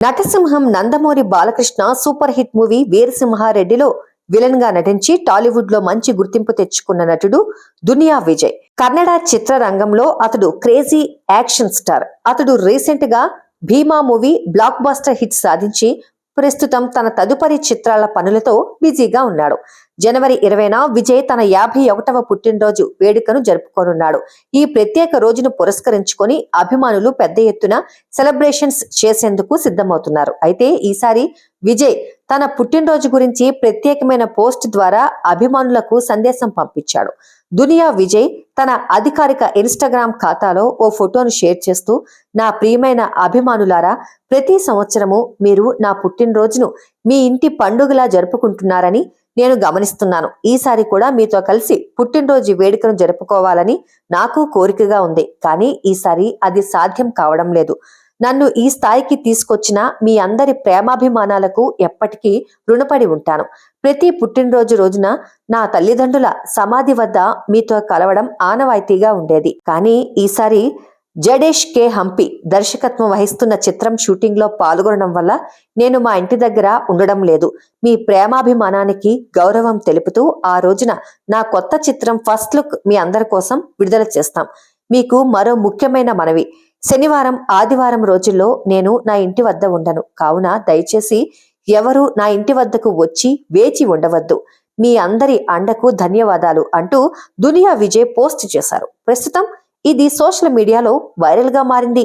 నటసింహం Nandamuri Balakrishna super hit movie వీరసింహారెడ్డిలో villain గా నటించి టాలీవుడ్ లో మంచి గుర్తింపు తెచ్చుకున్న నటుడు దునియా విజయ్. కన్నడ చిత్ర రంగంలో అతడు క్రేజీ యాక్షన్ స్టార్. అతడు రీసెంట్ గా భీమా మూవీ బ్లాక్ బస్టర్ హిట్ సాధించి ప్రస్తుతం తన తదుపరి చిత్రాల పనులతో బిజీగా ఉన్నాడు. జనవరి 20న విజయ్ తన 51వ పుట్టినరోజు వేడుకను జరుపుకోనున్నాడు. ఈ ప్రత్యేక రోజును పురస్కరించుకొని అభిమానులు పెద్ద ఎత్తున సెలబ్రేషన్స్ చేసేందుకు సిద్ధమవుతున్నారు. అయితే ఈసారి విజయ్ తన పుట్టినరోజు గురించి ప్రత్యేకమైన పోస్ట్ ద్వారా అభిమానులకు సందేశం పంపించాడు. దునియా విజయ్ తన అధికారిక ఇన్స్టాగ్రామ్ ఖాతాలో ఓ ఫోటోను షేర్ చేస్తూ, నా ప్రియమైన అభిమానులారా, ప్రతి సంవత్సరము మీరు నా పుట్టినరోజును మీ ఇంటి పండుగలా జరుపుకుంటున్నారని నేను గమనిస్తున్నాను. ఈసారి కూడా మీతో కలిసి పుట్టినరోజు వేడుకను జరుపుకోవాలని నాకు కోరికగా ఉంది. కానీ ఈసారి అది సాధ్యం కావడం లేదు. నన్ను ఈ స్థాయికి తీసుకొచ్చిన మీ అందరి ప్రేమాభిమానాలకు ఎప్పటికీ రుణపడి ఉంటాను. ప్రతి పుట్టినరోజు రోజున నా తల్లిదండ్రుల సమాధి వద్ద మీతో కలవడం ఆనవాయితీగా ఉండేది. కానీ ఈసారి జడేష్ కే హంపి దర్శకత్వం వహిస్తున్న చిత్రం షూటింగ్ లో పాల్గొనడం వల్ల నేను మా ఇంటి దగ్గర ఉండడం లేదు. మీ ప్రేమాభిమానానికి గౌరవం తెలుపుతూ ఆ రోజున నా కొత్త చిత్రం ఫస్ట్ లుక్ మీ అందరి కోసం విడుదల చేస్తాం. మీకు మరో ముఖ్యమైన మనవి, శనివారం ఆదివారం రోజుల్లో నేను నా ఇంటి వద్ద ఉండను. కావున దయచేసి ఎవరు నా ఇంటి వద్దకు వచ్చి వేచి ఉండవద్దు. మీ అందరి అండకు ధన్యవాదాలు అంటూ దునియా విజయ్ పోస్ట్ చేశారు. ప్రస్తుతం ఇది సోషల్ మీడియాలో వైరల్ గా మారింది.